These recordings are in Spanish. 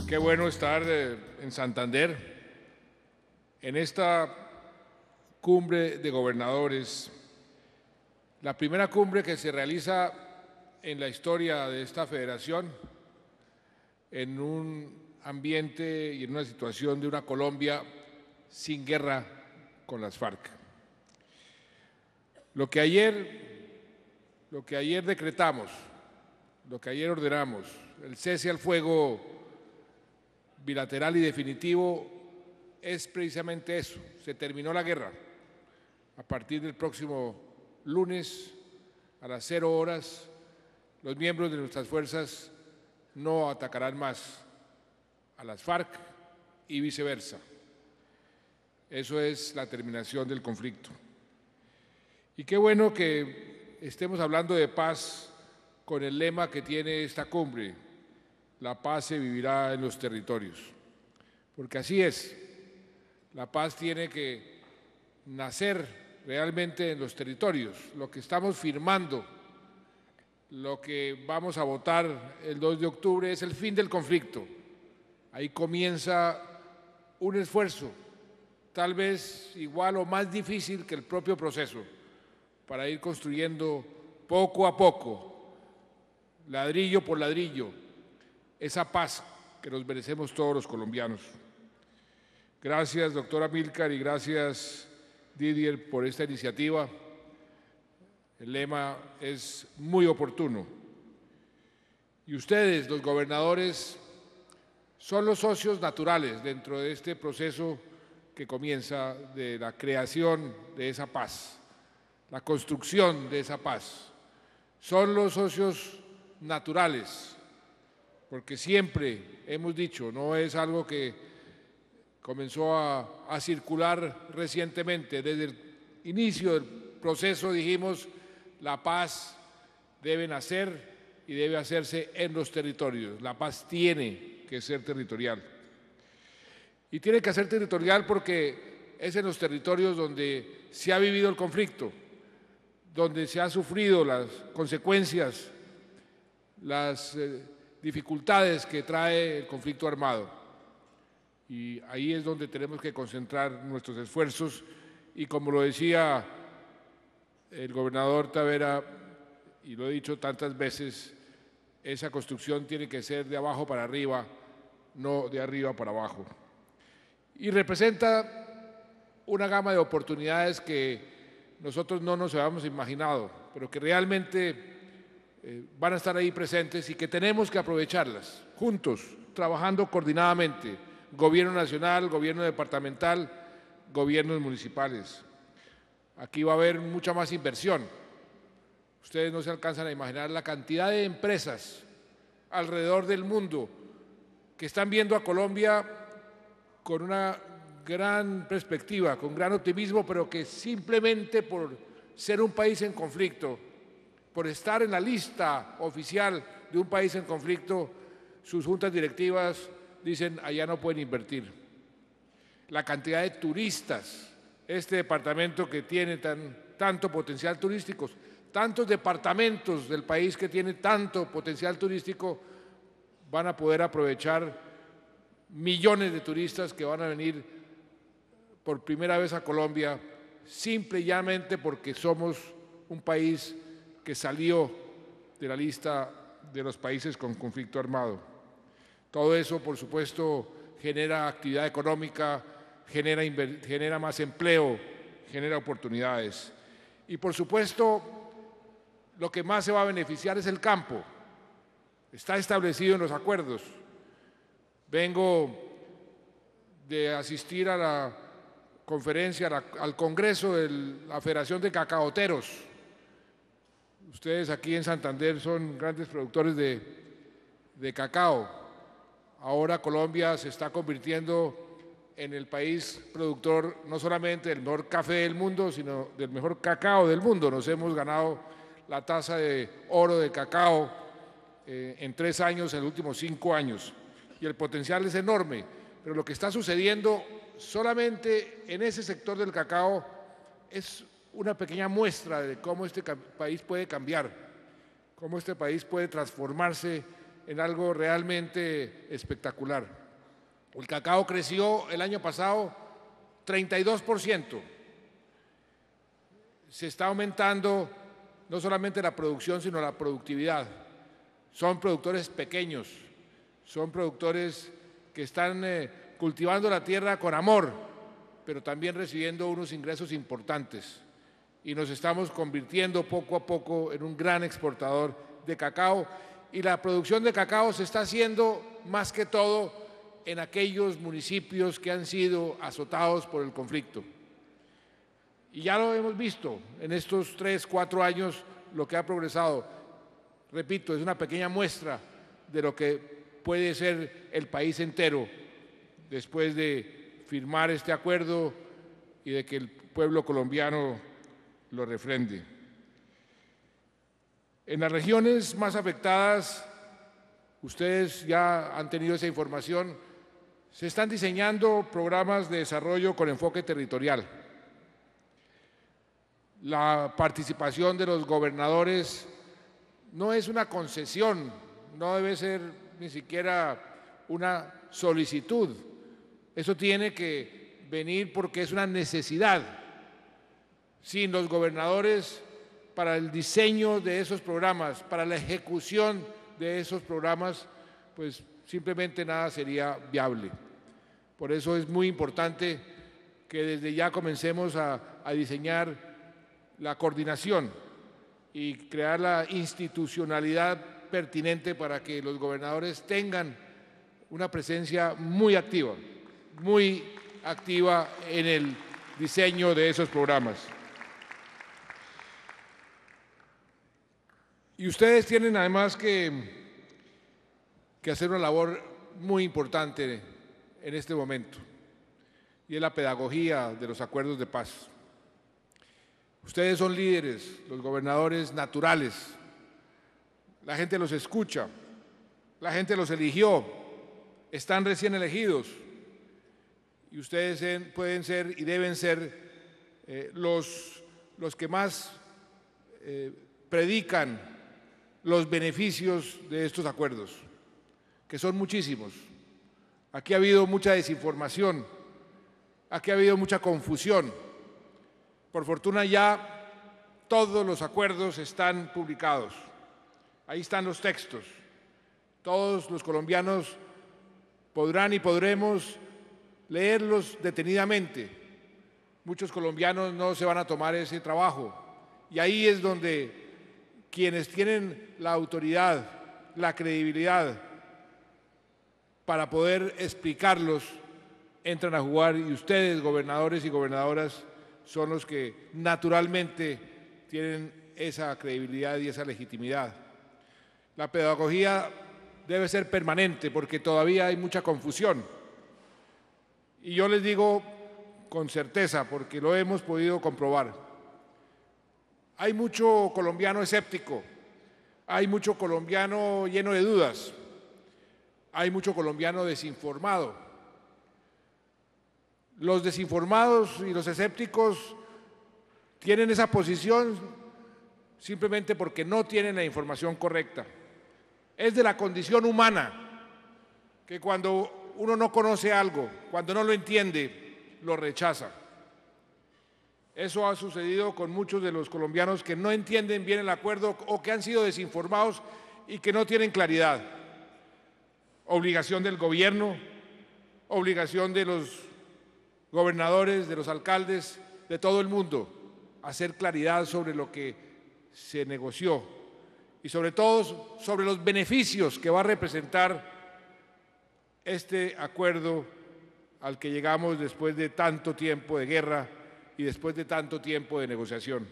Qué bueno estar en Santander, en esta cumbre de gobernadores, la primera cumbre que se realiza en la historia de esta federación, en un ambiente y en una situación de una Colombia sin guerra con las FARC. Lo que ayer decretamos, lo que ayer ordenamos, el cese al fuego bilateral y definitivo, es precisamente eso. Se terminó la guerra. A partir del próximo lunes, a las 0 horas, los miembros de nuestras fuerzas no atacarán más a las FARC y viceversa. Eso es la terminación del conflicto. Y qué bueno que estemos hablando de paz con el lema que tiene esta cumbre: la paz se vivirá en los territorios. Porque así es, la paz tiene que nacer realmente en los territorios. Lo que estamos firmando, lo que vamos a votar el 2 de octubre es el fin del conflicto. Ahí comienza un esfuerzo, tal vez igual o más difícil que el propio proceso, para ir construyendo poco a poco, ladrillo por ladrillo, esa paz que nos merecemos todos los colombianos. Gracias, doctora Amílcar, y gracias, Didier, por esta iniciativa. El lema es muy oportuno. Y ustedes, los gobernadores, son los socios naturales dentro de este proceso que comienza de la creación de esa paz, la construcción de esa paz. Son los socios naturales, porque siempre hemos dicho, no es algo que comenzó a circular recientemente. Desde el inicio del proceso dijimos, la paz debe nacer y debe hacerse en los territorios. La paz tiene que ser territorial. Y tiene que ser territorial porque es en los territorios donde se ha vivido el conflicto, donde se han sufrido las consecuencias, las dificultades que trae el conflicto armado. Y ahí es donde tenemos que concentrar nuestros esfuerzos y, como lo decía el gobernador Tavera, y lo he dicho tantas veces, esa construcción tiene que ser de abajo para arriba, no de arriba para abajo. Y representa una gama de oportunidades que nosotros no nos habíamos imaginado, pero que realmente van a estar ahí presentes y que tenemos que aprovecharlas juntos, trabajando coordinadamente, gobierno nacional, gobierno departamental, gobiernos municipales. Aquí va a haber mucha más inversión. Ustedes no se alcanzan a imaginar la cantidad de empresas alrededor del mundo que están viendo a Colombia con una gran perspectiva, con gran optimismo, pero que simplemente por ser un país en conflicto, por estar en la lista oficial de un país en conflicto, sus juntas directivas dicen, allá no pueden invertir. La cantidad de turistas, este departamento que tiene tanto potencial turístico, tantos departamentos del país que tienen tanto potencial turístico, van a poder aprovechar millones de turistas que van a venir por primera vez a Colombia, simple y llanamente porque somos un país que salió de la lista de los países con conflicto armado. Todo eso, por supuesto, genera actividad económica, genera más empleo, genera oportunidades. Y, por supuesto, lo que más se va a beneficiar es el campo. Está establecido en los acuerdos. Vengo de asistir a la conferencia, al Congreso de la Federación de Cacaoteros. Ustedes aquí en Santander son grandes productores de cacao. Ahora Colombia se está convirtiendo en el país productor no solamente del mejor café del mundo, sino del mejor cacao del mundo. Nos hemos ganado la taza de oro de cacao en 3 años, en los últimos 5 años. Y el potencial es enorme. Pero lo que está sucediendo solamente en ese sector del cacao es una pequeña muestra de cómo este país puede cambiar, cómo este país puede transformarse en algo realmente espectacular. El cacao creció el año pasado 32%. Se está aumentando no solamente la producción, sino la productividad. Son productores pequeños, son productores que están cultivando la tierra con amor, pero también recibiendo unos ingresos importantes. Y nos estamos convirtiendo poco a poco en un gran exportador de cacao. Y la producción de cacao se está haciendo más que todo en aquellos municipios que han sido azotados por el conflicto. Y ya lo hemos visto en estos 3, 4 años lo que ha progresado. Repito, es una pequeña muestra de lo que puede ser el país entero después de firmar este acuerdo y de que el pueblo colombiano lo refrende. En las regiones más afectadas, ustedes ya han tenido esa información, se están diseñando programas de desarrollo con enfoque territorial. La participación de los gobernadores no es una concesión, no debe ser ni siquiera una solicitud. Eso tiene que venir porque es una necesidad. Sin los gobernadores, para el diseño de esos programas, para la ejecución de esos programas, pues simplemente nada sería viable. Por eso es muy importante que desde ya comencemos a diseñar la coordinación y crear la institucionalidad pertinente para que los gobernadores tengan una presencia muy activa en el diseño de esos programas. Y ustedes tienen además que hacer una labor muy importante en este momento, y es la pedagogía de los acuerdos de paz. Ustedes son líderes, los gobernadores naturales. La gente los escucha, la gente los eligió, están recién elegidos. Y ustedes pueden ser y deben ser los que más predican los beneficios de estos acuerdos, que son muchísimos. Aquí ha habido mucha desinformación, aquí ha habido mucha confusión. Por fortuna ya todos los acuerdos están publicados. Ahí están los textos. Todos los colombianos podrán y podremos leerlos detenidamente. Muchos colombianos no se van a tomar ese trabajo. Y ahí es donde quienes tienen la autoridad, la credibilidad para poder explicarlos, entran a jugar, y ustedes, gobernadores y gobernadoras, son los que naturalmente tienen esa credibilidad y esa legitimidad. La pedagogía debe ser permanente porque todavía hay mucha confusión. Y yo les digo con certeza, porque lo hemos podido comprobar, hay mucho colombiano escéptico, hay mucho colombiano lleno de dudas, hay mucho colombiano desinformado. Los desinformados y los escépticos tienen esa posición simplemente porque no tienen la información correcta. Es de la condición humana que cuando uno no conoce algo, cuando no lo entiende, lo rechaza. Eso ha sucedido con muchos de los colombianos que no entienden bien el acuerdo o que han sido desinformados y que no tienen claridad. Obligación del gobierno, obligación de los gobernadores, de los alcaldes, de todo el mundo, hacer claridad sobre lo que se negoció y sobre todo sobre los beneficios que va a representar este acuerdo al que llegamos después de tanto tiempo de guerra y después de tanto tiempo de negociación.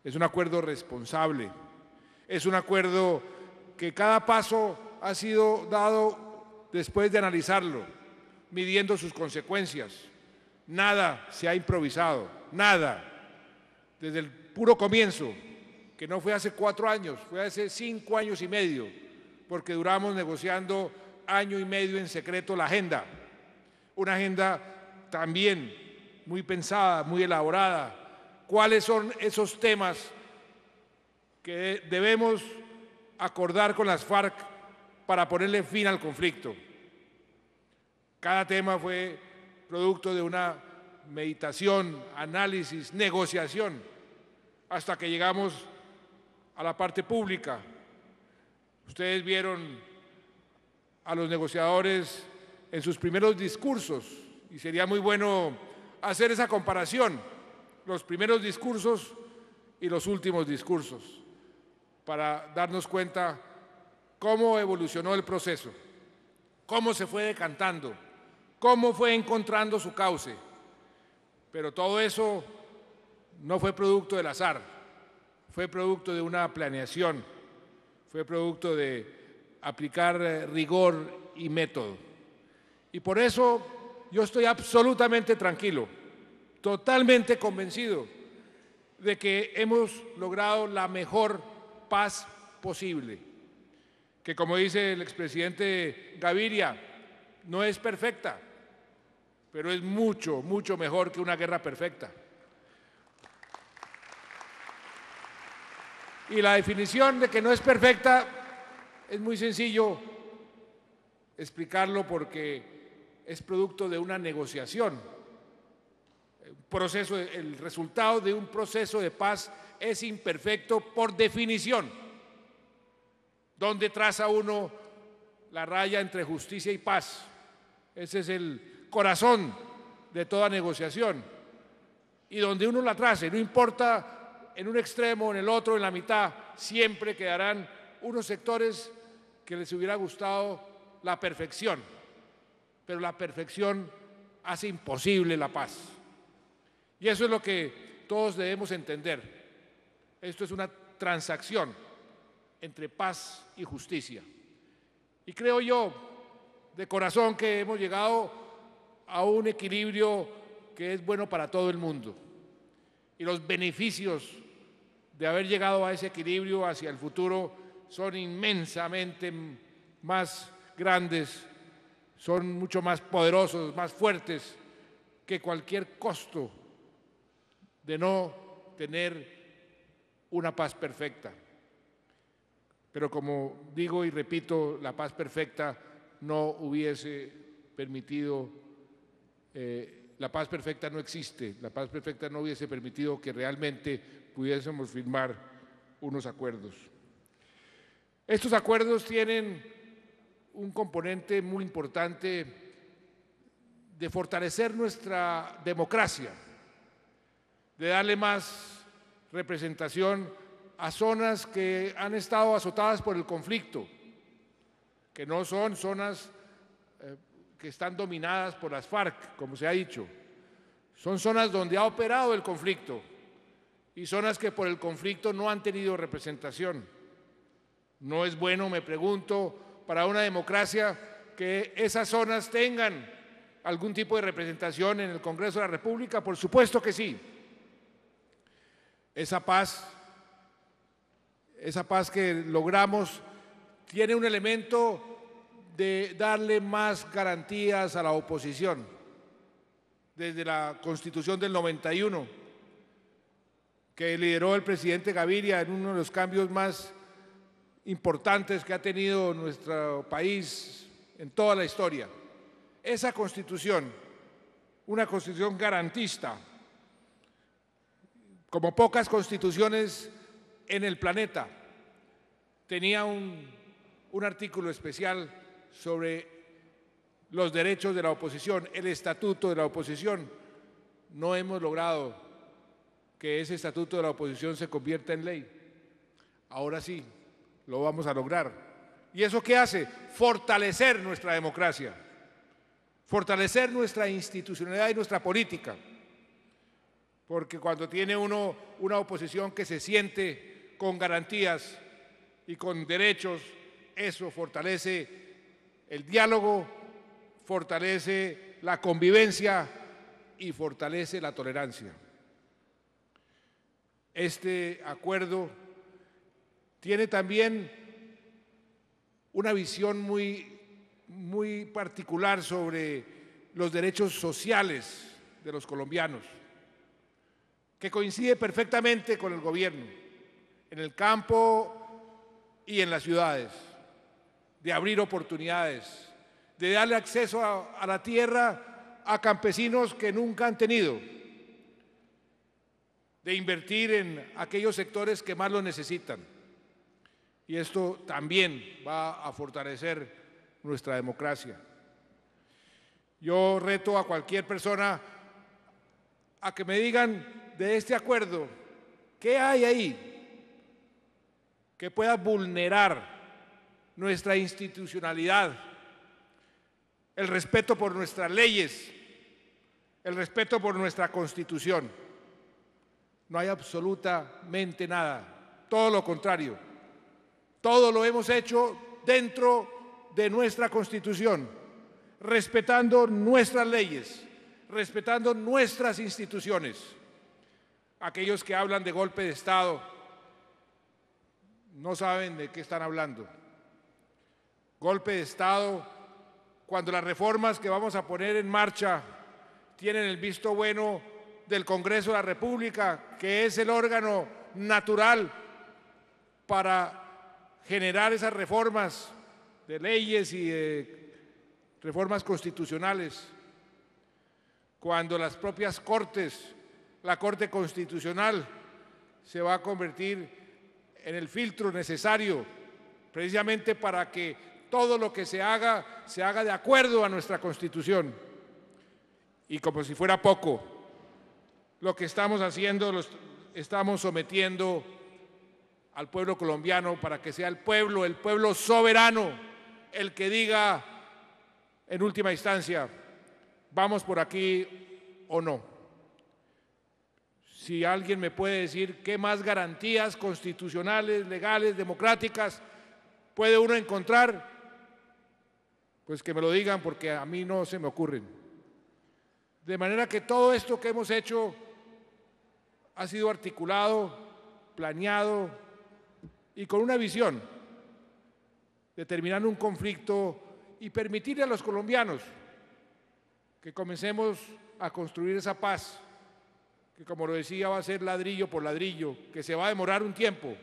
Es un acuerdo responsable, es un acuerdo que cada paso ha sido dado después de analizarlo, midiendo sus consecuencias. Nada se ha improvisado, nada. Desde el puro comienzo, que no fue hace 4 años, fue hace 5 años y medio, porque duramos negociando año y medio en secreto la agenda, una agenda también muy pensada, muy elaborada, cuáles son esos temas que debemos acordar con las FARC para ponerle fin al conflicto. Cada tema fue producto de una meditación, análisis, negociación, hasta que llegamos a la parte pública. Ustedes vieron a los negociadores en sus primeros discursos, y sería muy bueno hacer esa comparación, los primeros discursos y los últimos discursos, para darnos cuenta cómo evolucionó el proceso, cómo se fue decantando, cómo fue encontrando su cauce. Pero todo eso no fue producto del azar, fue producto de una planeación, fue producto de aplicar rigor y método. Y por eso yo estoy absolutamente tranquilo, totalmente convencido de que hemos logrado la mejor paz posible, que como dice el expresidente Gaviria, no es perfecta, pero es mucho, mucho mejor que una guerra perfecta. Y la definición de que no es perfecta es muy sencillo explicarlo, porque es producto de una negociación. El resultado de un proceso de paz es imperfecto por definición. ¿Dónde traza uno la raya entre justicia y paz? Ese es el corazón de toda negociación. Y donde uno la trace, no importa en un extremo, en el otro, en la mitad, siempre quedarán unos sectores que les hubiera gustado la perfección, pero la perfección hace imposible la paz. Y eso es lo que todos debemos entender. Esto es una transacción entre paz y justicia. Y creo yo, de corazón, que hemos llegado a un equilibrio que es bueno para todo el mundo. Y los beneficios de haber llegado a ese equilibrio hacia el futuro son inmensamente más grandes, son mucho más poderosos, más fuertes que cualquier costo de no tener una paz perfecta. Pero como digo y repito, la paz perfecta no hubiese permitido, la paz perfecta no existe, la paz perfecta no hubiese permitido que realmente pudiésemos firmar unos acuerdos. Estos acuerdos tienen un componente muy importante de fortalecer nuestra democracia, de darle más representación a zonas que han estado azotadas por el conflicto, que no son zonas que están dominadas por las FARC, como se ha dicho. Son zonas donde ha operado el conflicto y zonas que por el conflicto no han tenido representación. No es bueno, me pregunto, para una democracia que esas zonas tengan algún tipo de representación en el Congreso de la República. Por supuesto que sí. Esa paz que logramos tiene un elemento de darle más garantías a la oposición. Desde la Constitución del 91, que lideró el presidente Gaviria en uno de los cambios más importantes que ha tenido nuestro país en toda la historia. Esa Constitución, una Constitución garantista, como pocas constituciones en el planeta, tenía un artículo especial sobre los derechos de la oposición, el estatuto de la oposición. No hemos logrado que ese estatuto de la oposición se convierta en ley. Ahora sí, lo vamos a lograr. ¿Y eso qué hace? Fortalecer nuestra democracia, fortalecer nuestra institucionalidad y nuestra política. Porque cuando tiene uno una oposición que se siente con garantías y con derechos, eso fortalece el diálogo, fortalece la convivencia y fortalece la tolerancia. Este acuerdo tiene también una visión muy particular sobre los derechos sociales de los colombianos, que coincide perfectamente con el gobierno, en el campo y en las ciudades, de abrir oportunidades, de darle acceso a la tierra a campesinos que nunca han tenido, de invertir en aquellos sectores que más lo necesitan. Y esto también va a fortalecer nuestra democracia. Yo reto a cualquier persona a que me digan de este acuerdo, ¿qué hay ahí que pueda vulnerar nuestra institucionalidad, el respeto por nuestras leyes, el respeto por nuestra Constitución? No hay absolutamente nada, todo lo contrario. Todo lo hemos hecho dentro de nuestra Constitución, respetando nuestras leyes, respetando nuestras instituciones. Aquellos que hablan de golpe de Estado no saben de qué están hablando. Golpe de Estado cuando las reformas que vamos a poner en marcha tienen el visto bueno del Congreso de la República, que es el órgano natural para generar esas reformas de leyes y de reformas constitucionales. Cuando las propias Cortes, la Corte Constitucional, se va a convertir en el filtro necesario precisamente para que todo lo que se haga de acuerdo a nuestra Constitución. Y como si fuera poco, lo que estamos haciendo, lo estamos sometiendo al pueblo colombiano para que sea el pueblo soberano, el que diga en última instancia, vamos por aquí o no. Si alguien me puede decir qué más garantías constitucionales, legales, democráticas puede uno encontrar, pues que me lo digan, porque a mí no se me ocurren. De manera que todo esto que hemos hecho ha sido articulado, planeado y con una visión de terminar un conflicto y permitirle a los colombianos que comencemos a construir esa paz, que como lo decía va a ser ladrillo por ladrillo, que se va a demorar un tiempo.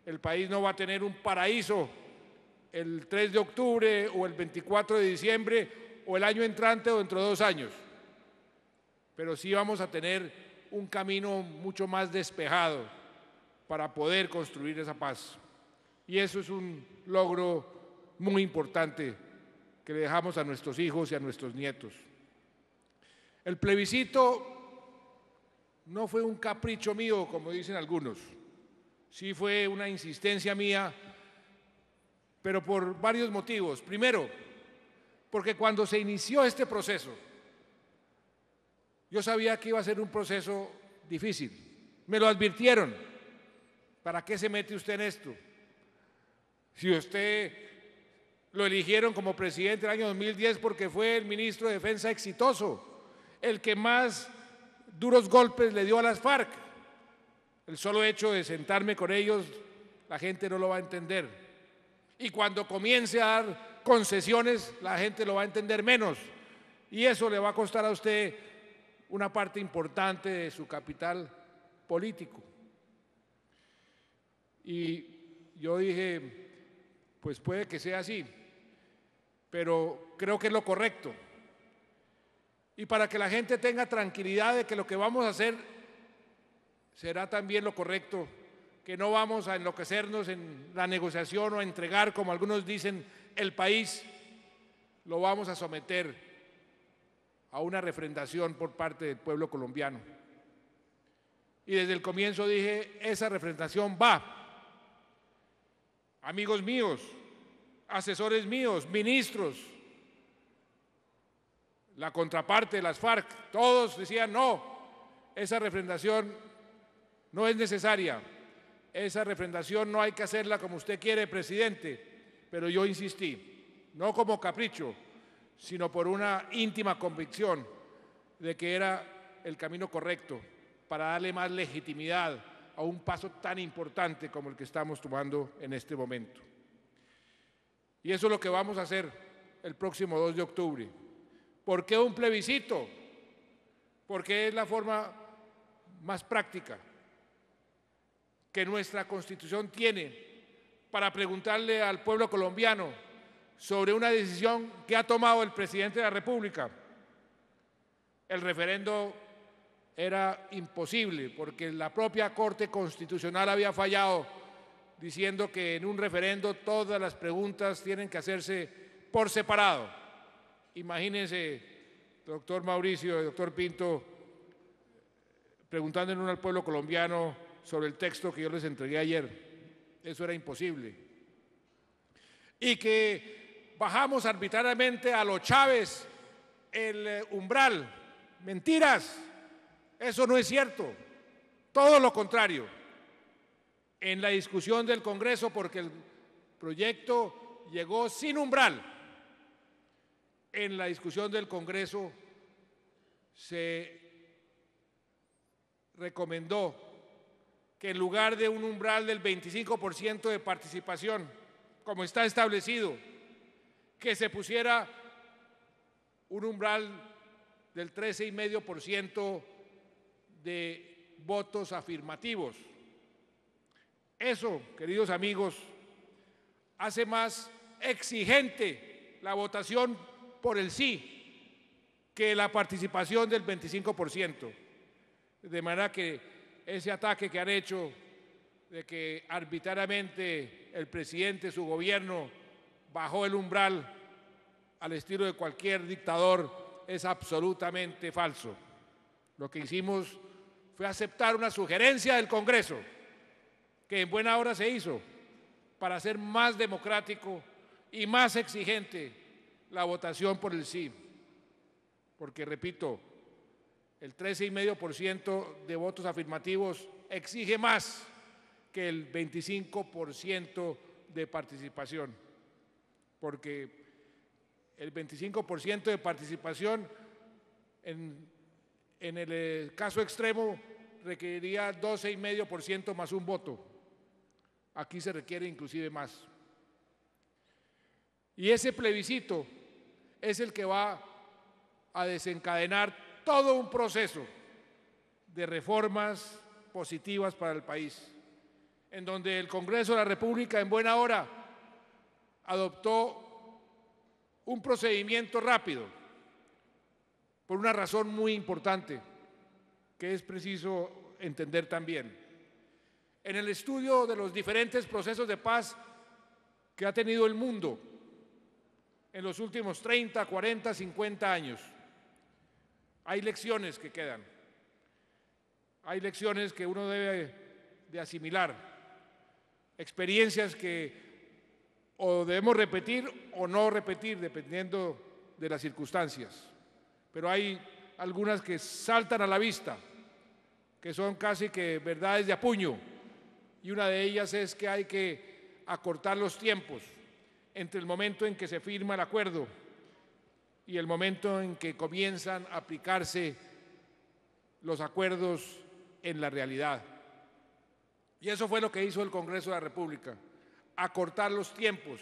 El país no va a tener un paraíso el 3 de octubre o el 24 de diciembre o el año entrante o dentro de 2 años, pero sí vamos a tener un camino mucho más despejado para poder construir esa paz. Y eso es un logro muy importante que le dejamos a nuestros hijos y a nuestros nietos. El plebiscito no fue un capricho mío, como dicen algunos, sí fue una insistencia mía, pero por varios motivos. Primero, porque cuando se inició este proceso, yo sabía que iba a ser un proceso difícil. Me lo advirtieron. ¿Para qué se mete usted en esto? Si usted lo eligieron como presidente el año 2010 porque fue el ministro de Defensa exitoso, el que más duros golpes le dio a las FARC. El solo hecho de sentarme con ellos, la gente no lo va a entender. Y cuando comience a dar concesiones, la gente lo va a entender menos. Y eso le va a costar a usted una parte importante de su capital político. Y yo dije, pues puede que sea así, pero creo que es lo correcto. Y para que la gente tenga tranquilidad de que lo que vamos a hacer será también lo correcto, que no vamos a enloquecernos en la negociación o a entregar, como algunos dicen, el país, lo vamos a someter a una refrendación por parte del pueblo colombiano. Y desde el comienzo dije, esa refrendación va. Amigos míos, asesores míos, ministros, la contraparte de las FARC, todos decían no, esa refrendación no es necesaria, esa refrendación no hay que hacerla como usted quiere, presidente, pero yo insistí, no como capricho, sino por una íntima convicción de que era el camino correcto para darle más legitimidad a un paso tan importante como el que estamos tomando en este momento. Y eso es lo que vamos a hacer el próximo 2 de octubre. ¿Por qué un plebiscito? Porque es la forma más práctica que nuestra Constitución tiene para preguntarle al pueblo colombiano sobre una decisión que ha tomado el presidente de la República. El referendo era imposible porque la propia Corte Constitucional había fallado diciendo que en un referendo todas las preguntas tienen que hacerse por separado. Imagínense, doctor Mauricio y doctor Pinto, preguntándole al pueblo colombiano sobre el texto que yo les entregué ayer. Eso era imposible. Y que bajamos arbitrariamente a los Chávez el umbral. Mentiras. Eso no es cierto. Todo lo contrario. En la discusión del Congreso, porque el proyecto llegó sin umbral, en la discusión del Congreso se recomendó que en lugar de un umbral del 25% de participación, como está establecido, que se pusiera un umbral del 13,5% de votos afirmativos. Eso, queridos amigos, hace más exigente la votación por el sí que la participación del 25%. De manera que ese ataque que han hecho de que arbitrariamente el presidente, su gobierno, bajó el umbral al estilo de cualquier dictador es absolutamente falso. Lo que hicimos fue aceptar una sugerencia del Congreso, que en buena hora se hizo, para hacer más democrático y más exigente la votación por el sí. Porque, repito, el 13,5% de votos afirmativos exige más que el 25% de participación. Porque el 25% de participación en el caso extremo requeriría 12,5% más un voto. Aquí se requiere inclusive más. Y ese plebiscito es el que va a desencadenar todo un proceso de reformas positivas para el país, en donde el Congreso de la República en buena hora adoptó un procedimiento rápido, por una razón muy importante que es preciso entender también. En el estudio de los diferentes procesos de paz que ha tenido el mundo en los últimos 30, 40, 50 años, hay lecciones que quedan, hay lecciones que uno debe de asimilar, experiencias que o debemos repetir o no repetir dependiendo de las circunstancias, pero hay algunas que saltan a la vista, que son casi que verdades de apuño, y una de ellas es que hay que acortar los tiempos entre el momento en que se firma el acuerdo y el momento en que comienzan a aplicarse los acuerdos en la realidad. Y eso fue lo que hizo el Congreso de la República, acortar los tiempos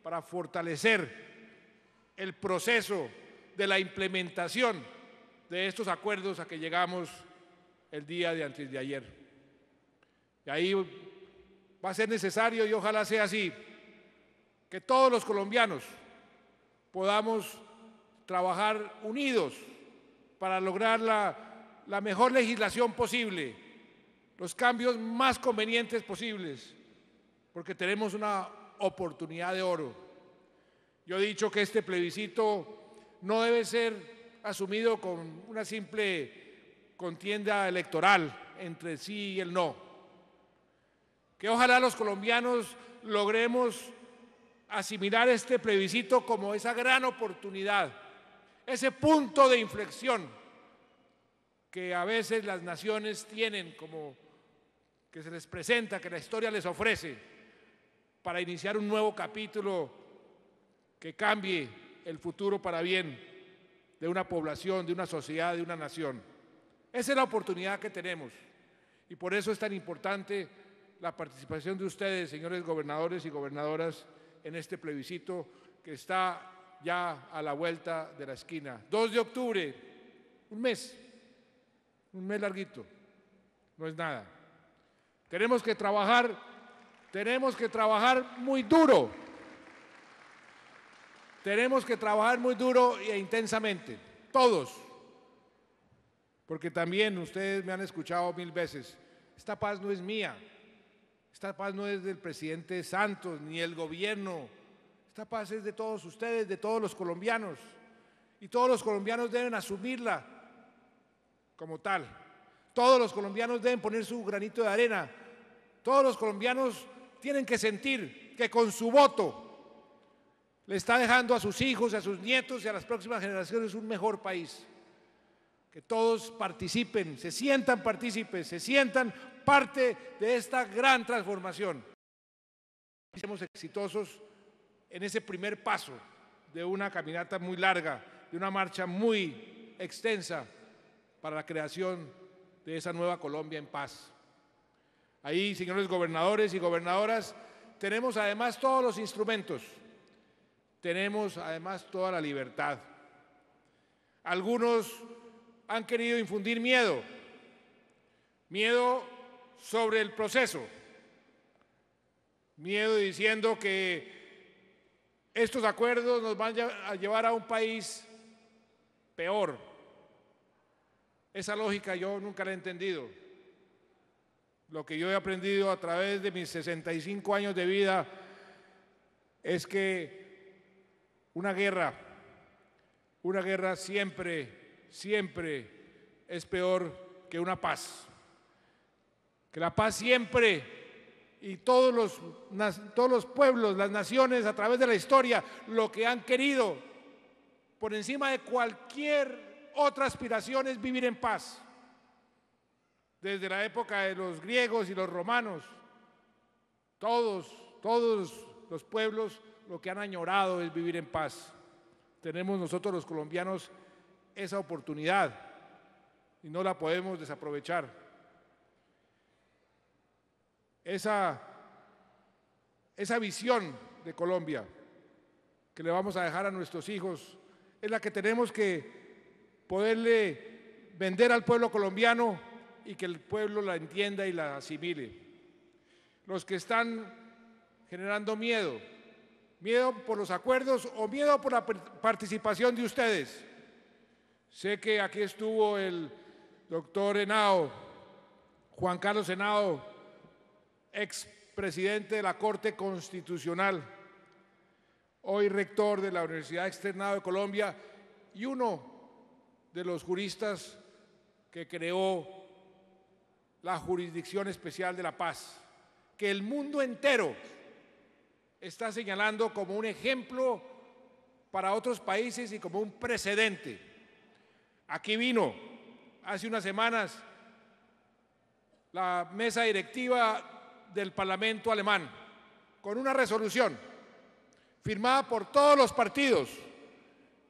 para fortalecer el proceso de la implementación de estos acuerdos a que llegamos el día de antes de ayer. Y ahí va a ser necesario, y ojalá sea así, que todos los colombianos podamos trabajar unidos para lograr la mejor legislación posible, los cambios más convenientes posibles, porque tenemos una oportunidad de oro. Yo he dicho que este plebiscito no debe ser asumido con una simple contienda electoral entre el sí y el no. Que ojalá los colombianos logremos asimilar este plebiscito como esa gran oportunidad, ese punto de inflexión que a veces las naciones tienen, como que se les presenta, que la historia les ofrece, para iniciar un nuevo capítulo que cambie el futuro para bien de una población, de una sociedad, de una nación. Esa es la oportunidad que tenemos y por eso es tan importante la participación de ustedes, señores gobernadores y gobernadoras, en este plebiscito que está ya a la vuelta de la esquina. 2 de octubre, un mes larguito, no es nada. Tenemos que trabajar muy duro. Tenemos que trabajar muy duro e intensamente, todos. Porque también ustedes me han escuchado 1000 veces, esta paz no es mía, esta paz no es del presidente Santos ni el gobierno, esta paz es de todos ustedes, de todos los colombianos, y todos los colombianos deben asumirla como tal. Todos los colombianos deben poner su granito de arena, todos los colombianos tienen que sentir que con su voto le está dejando a sus hijos, a sus nietos y a las próximas generaciones un mejor país. Que todos participen, se sientan partícipes, se sientan parte de esta gran transformación. Seamos exitosos en ese primer paso de una caminata muy larga, de una marcha muy extensa para la creación de esa nueva Colombia en paz. Ahí, señores gobernadores y gobernadoras, tenemos además todos los instrumentos, tenemos además toda la libertad. Algunos han querido infundir miedo sobre el proceso, miedo diciendo que estos acuerdos nos van a llevar a un país peor. Esa lógica yo nunca la he entendido. Lo que yo he aprendido a través de mis 65 años de vida es que una guerra siempre es peor que una paz. Que la paz siempre, y todos los pueblos, las naciones a través de la historia, lo que han querido por encima de cualquier otra aspiración es vivir en paz. Desde la época de los griegos y los romanos, todos los pueblos lo que han añorado es vivir en paz. Tenemos nosotros los colombianos esa oportunidad y no la podemos desaprovechar. Esa visión de Colombia que le vamos a dejar a nuestros hijos es la que tenemos que poderle vender al pueblo colombiano y que el pueblo la entienda y la asimile. Los que están generando miedo por los acuerdos o miedo por la participación de ustedes. Sé que aquí estuvo el doctor Henao, Juan Carlos Henao, expresidente de la Corte Constitucional, hoy rector de la Universidad Externado de Colombia y uno de los juristas que creó la Jurisdicción Especial de la Paz, que el mundo entero está señalando como un ejemplo para otros países y como un precedente. Aquí vino hace unas semanas la mesa directiva del Parlamento alemán con una resolución firmada por todos los partidos.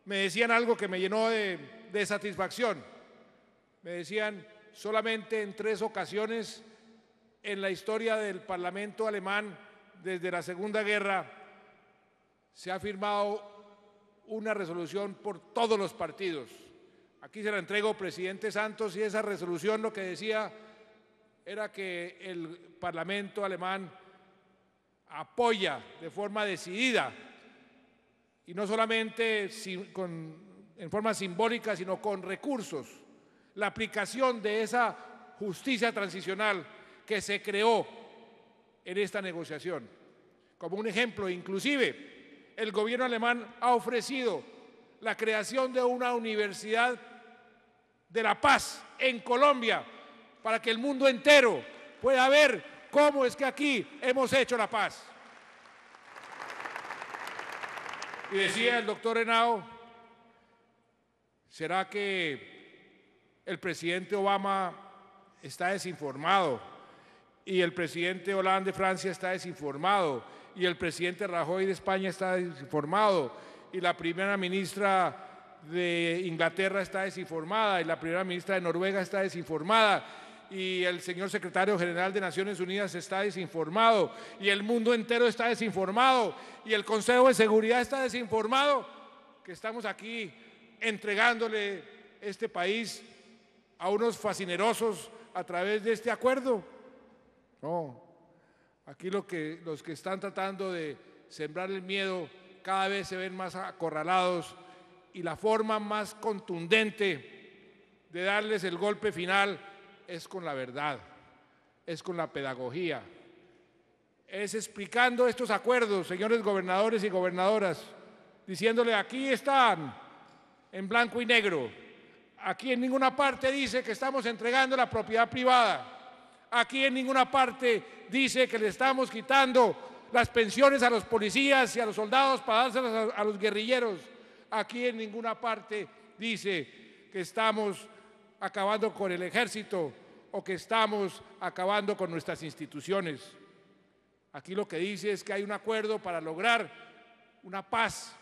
Me decían algo que me llenó de satisfacción. Me decían, solamente en 3 ocasiones en la historia del Parlamento alemán desde la Segunda Guerra se ha firmado una resolución por todos los partidos. Aquí se la entrego, presidente Santos, y esa resolución lo que decía era que el Parlamento alemán apoya de forma decidida y no solamente en forma simbólica, sino con recursos, la aplicación de esa justicia transicional que se creó en esta negociación. Como un ejemplo, inclusive, el gobierno alemán ha ofrecido la creación de una universidad de la paz en Colombia para que el mundo entero pueda ver cómo es que aquí hemos hecho la paz. Y decía el doctor Henao, ¿será que el presidente Obama está desinformado y el presidente Hollande de Francia está desinformado y el presidente Rajoy de España está desinformado y la primera ministra de Inglaterra está desinformada y la primera ministra de Noruega está desinformada y el señor secretario general de Naciones Unidas está desinformado y el mundo entero está desinformado y el Consejo de Seguridad está desinformado? que estamos aquí entregándole este país a unos fascinerosos a través de este acuerdo. No, aquí los que están tratando de sembrar el miedo cada vez se ven más acorralados y la forma más contundente de darles el golpe final es con la verdad, es con la pedagogía, es explicando estos acuerdos, señores gobernadores y gobernadoras, diciéndole aquí están en blanco y negro, aquí en ninguna parte dice que estamos entregando la propiedad privada, aquí en ninguna parte dice que le estamos quitando las pensiones a los policías y a los soldados para dárselas a los guerrilleros, aquí en ninguna parte dice que estamos acabando con el ejército o que estamos acabando con nuestras instituciones. Aquí lo que dice es que hay un acuerdo para lograr una paz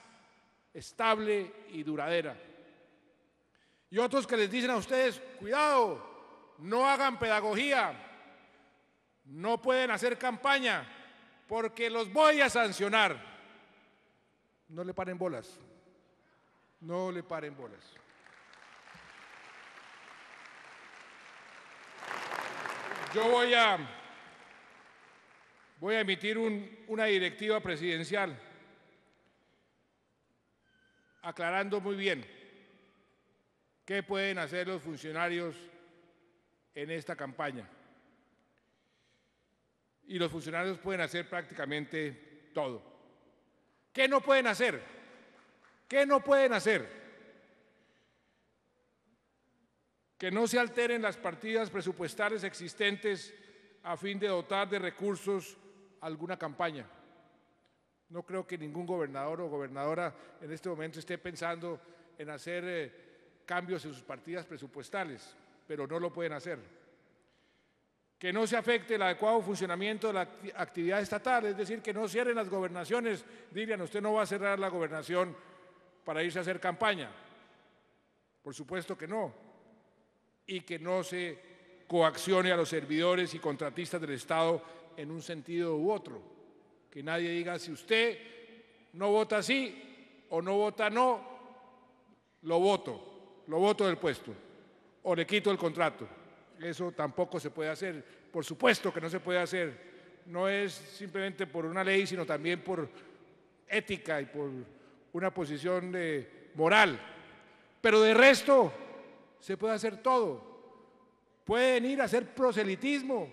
estable y duradera. Y otros que les dicen a ustedes, cuidado, no hagan pedagogía, no pueden hacer campaña, porque los voy a sancionar. No le paren bolas, no le paren bolas. Yo voy a emitir una directiva presidencial aclarando muy bien qué pueden hacer los funcionarios en esta campaña. Y los funcionarios pueden hacer prácticamente todo. ¿Qué no pueden hacer? ¿Qué no pueden hacer? Que no se alteren las partidas presupuestales existentes a fin de dotar de recursos alguna campaña. No creo que ningún gobernador o gobernadora en este momento esté pensando en hacer cambios en sus partidas presupuestales, pero no lo pueden hacer. Que no se afecte el adecuado funcionamiento de la actividad estatal, es decir, que no cierren las gobernaciones. Digan, usted no va a cerrar la gobernación para irse a hacer campaña. Por supuesto que no. Y que no se coaccione a los servidores y contratistas del Estado en un sentido u otro. Que nadie diga, si usted no vota sí o no vota no, lo voto del puesto o le quito el contrato. Eso tampoco se puede hacer. Por supuesto que no se puede hacer. No es simplemente por una ley, sino también por ética y por una posición moral. Pero de resto se puede hacer todo. Pueden ir a hacer proselitismo,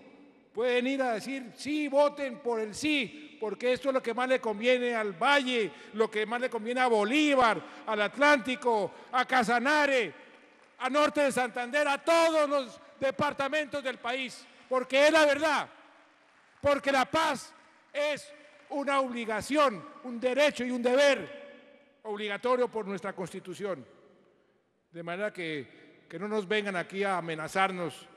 pueden ir a decir, sí, voten por el sí, porque esto es lo que más le conviene al Valle, lo que más le conviene a Bolívar, al Atlántico, a Casanare, a Norte de Santander, a todos los departamentos del país, porque es la verdad, porque la paz es una obligación, un derecho y un deber obligatorio por nuestra Constitución. De manera que no nos vengan aquí a amenazarnos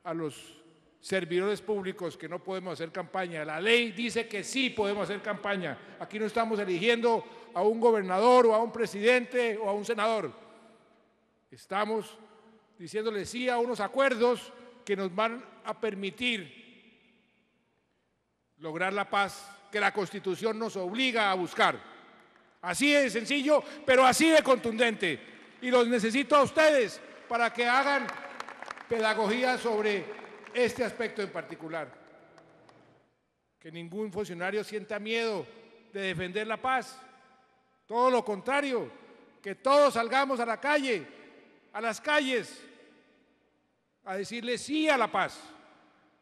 a los servidores públicos que no podemos hacer campaña. La ley dice que sí podemos hacer campaña. Aquí no estamos eligiendo a un gobernador o a un presidente o a un senador. Estamos diciéndole sí a unos acuerdos que nos van a permitir lograr la paz que la Constitución nos obliga a buscar. Así de sencillo, pero así de contundente. Y los necesito a ustedes para que hagan pedagogía sobre este aspecto en particular. Que ningún funcionario sienta miedo de defender la paz. Todo lo contrario, que todos salgamos a la calle, a las calles, a decirle sí a la paz,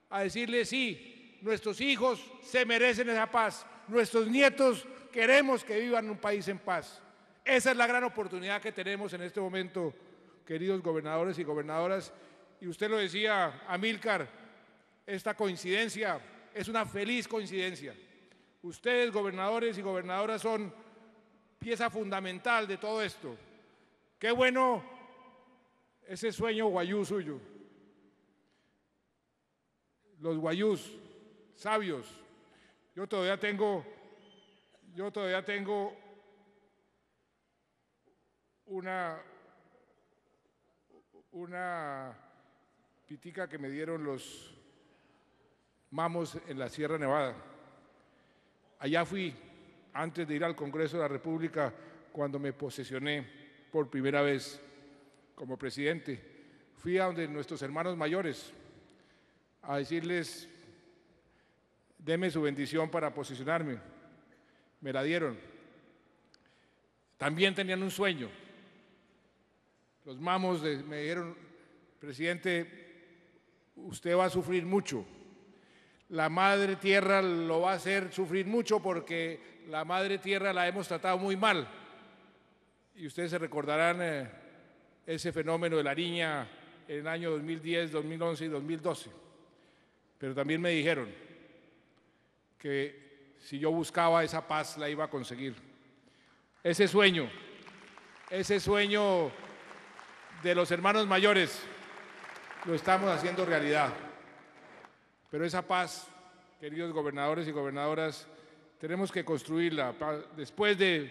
a decirle sí, nuestros hijos se merecen esa paz, nuestros nietos queremos que vivan en un país en paz. Esa es la gran oportunidad que tenemos en este momento, queridos gobernadores y gobernadoras. Y usted lo decía, Amílcar, esta coincidencia es una feliz coincidencia. Ustedes, gobernadores y gobernadoras, son pieza fundamental de todo esto. Qué bueno ese sueño guayú suyo. Los guayús, sabios. Yo todavía tengo una pitica que me dieron los mamos en la Sierra Nevada. Allá fui, antes de ir al Congreso de la República, cuando me posesioné por primera vez como presidente. Fui a donde nuestros hermanos mayores a decirles: deme su bendición para posesionarme. Me la dieron. También tenían un sueño. Los mamos me dijeron: presidente, usted va a sufrir mucho. La Madre Tierra lo va a hacer sufrir mucho porque la Madre Tierra la hemos tratado muy mal. Y ustedes se recordarán ese fenómeno de la niña en el año 2010, 2011 y 2012. Pero también me dijeron que si yo buscaba esa paz la iba a conseguir. Ese sueño de los hermanos mayores lo estamos haciendo realidad. Pero esa paz, queridos gobernadores y gobernadoras, tenemos que construirla después de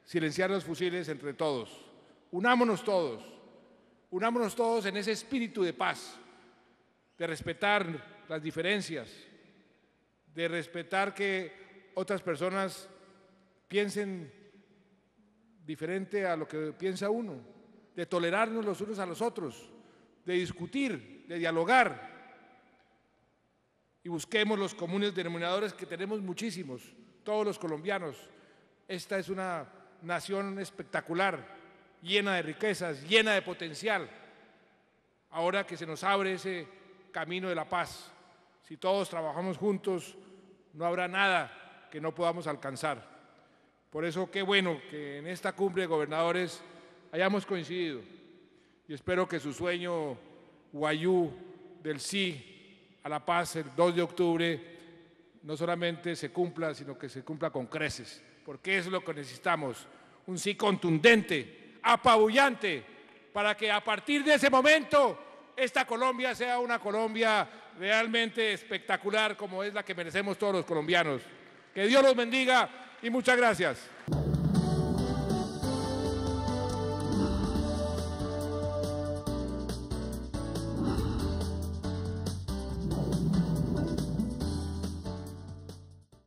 silenciar los fusiles entre todos. Unámonos todos en ese espíritu de paz, de respetar las diferencias, de respetar que otras personas piensen diferente a lo que piensa uno, de tolerarnos los unos a los otros, de discutir, de dialogar. Y busquemos los comunes denominadores, que tenemos muchísimos, todos los colombianos. Esta es una nación espectacular, llena de riquezas, llena de potencial. Ahora que se nos abre ese camino de la paz, si todos trabajamos juntos, no habrá nada que no podamos alcanzar. Por eso, qué bueno que en esta cumbre de gobernadores hayamos coincidido. Y espero que su sueño guayú del sí a la paz el 2 de octubre no solamente se cumpla, sino que se cumpla con creces, porque es lo que necesitamos, un sí contundente, apabullante, para que a partir de ese momento esta Colombia sea una Colombia realmente espectacular, como es la que merecemos todos los colombianos. Que Dios los bendiga y muchas gracias.